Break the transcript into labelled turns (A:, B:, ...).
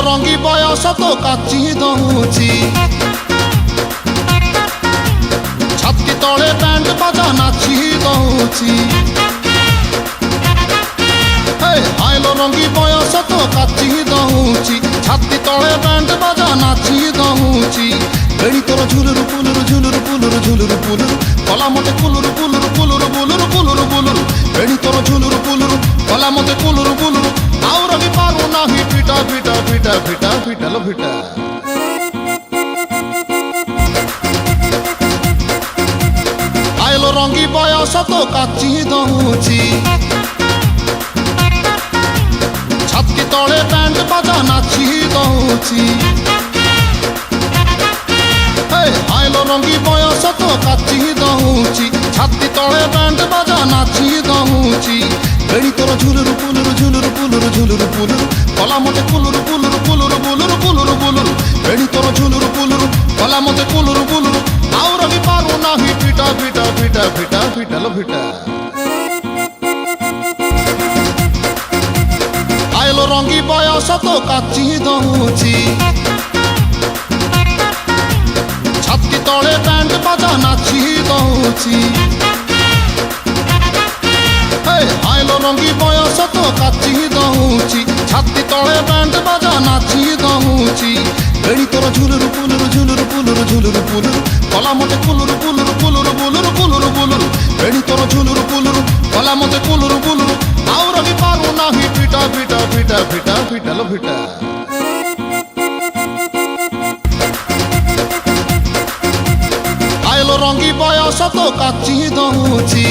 A: ରଙ୍ଗୀ ବୟସ ତ କାଚି ଦଉଛି, ଛାତି ତଳେ ବ୍ୟାଣ୍ଡ ବାଜା ନାଚି ଦଉଛି। ଆଇଲୋ ରଙ୍ଗୀ ବୟସ ତ କାଚି ଦଉଛି, ଛାତି ତଳେ ବ୍ୟାଣ୍ଡ ବାଜା ନାଚି ଦଉଛି। ବେଣୀ ତୋର ଝୁଲୁରୁ ପୁଲୁରୁ ଝୁଲୁରୁ ପୁଲୁରୁ ଝୁଲୁରୁ ପୁଲୁରୁ କଲା ମତେ କୁଲୁରୁ କୁଲୁରୁ କୁଲୁରୁ ବୁଲୁରୁ କୁଲୁରୁ ବୁଲୁରୁ। ବେଣୀ ତୋର ଝୁଲୁରୁ ପୁଲୁରୁ କଲା ମତେ କୁଲୁରୁ ବୁଲୁରୁ। ଆଉ ରହି ପାରୁ ନାହିଁ ପିଟା ପିଟା ପିଟା ପିଟା ପିଟା ଲୋ ପିଟା। ଆଇଲୋ ରଙ୍ଗୀ ବୟସ ତ କାଚି ଦଉଛି, ଛାତି ତଳେ ବ୍ୟାଣ୍ଡ ବାଜା ନାଚି ଦଉଛି। ଆଇଲୋ ରଙ୍ଗୀ ବୟସ ତ କାଚି ଦଉଛି, ଛାତି ତଳେ ବ୍ୟାଣ୍ଡ ବାଜା ନାଚି ଦଉଛି। ବେଣୀ ତୋର ଝୁଲୁରୁ ପୁଲୁରୁ ଝୁଲୁରୁ ପୁଲୁରୁ ଝୁଲୁରୁ ପୁଲୁରୁ କଲା ମତେ କୁଲୁରୁ କୁଲୁରୁ କୁଲୁରୁ ବୁଲୁରୁ କୁଲୁରୁ ବୁଲୁରୁ। ବେଣୀ ତୋର ଝୁଲୁରୁ ପୁଲୁରୁ କଲା ମତେ କୁଲୁରୁ ବୁଲୁରୁ। ଆଉ ରହି ପାରୁ ନାହିଁ ପିଟା ପିଟା ପିଟା ପିଟା ପିଟା ଲୋ ପିଟା। ଆଇଲୋ ରଙ୍ଗୀ ବୟସ ତ କାଚି ଦଉଛି, ଛାତି ତଳେ ବ୍ୟାଣ୍ଡ ବାଜା ନାଚି ଦଉଛି। ଆଇଲୋ ରଙ୍ଗୀ ବୟସ ତ କାଚି ଦଉଛି, ଛାତି ତଳେ ବ୍ୟାଣ୍ଡ ବାଜା ନାଚି ଦଉଛି। ବେଣୀ ତୋର ଝୁଲୁରୁ ପୁଲୁରୁ ଝୁଲୁରୁ ପୁଲୁରୁ ଝୁଲୁରୁ ପୁଲୁରୁ କଲା ମତେ କୁଲୁରୁ କୁଲୁରୁ କୁଲୁରୁ ବୁଲୁରୁ କୁଲୁରୁ ବୁଲୁରୁ। ବେଣୀ ତୋର ଝୁଲୁରୁ ପୁଲୁରୁ କଲା ମତେ କୁଲୁରୁ ବୁଲୁରୁ। ଆଉ ରହି ପାରୁ ନାହିଁ ପିଟା ପିଟା ପିଟା ପିଟା ପିଟା ଲୋ ପିଟା। ଆଇଲୋ ରଙ୍ଗୀ ବୟସ ତ କାଚି ଦଉଛି,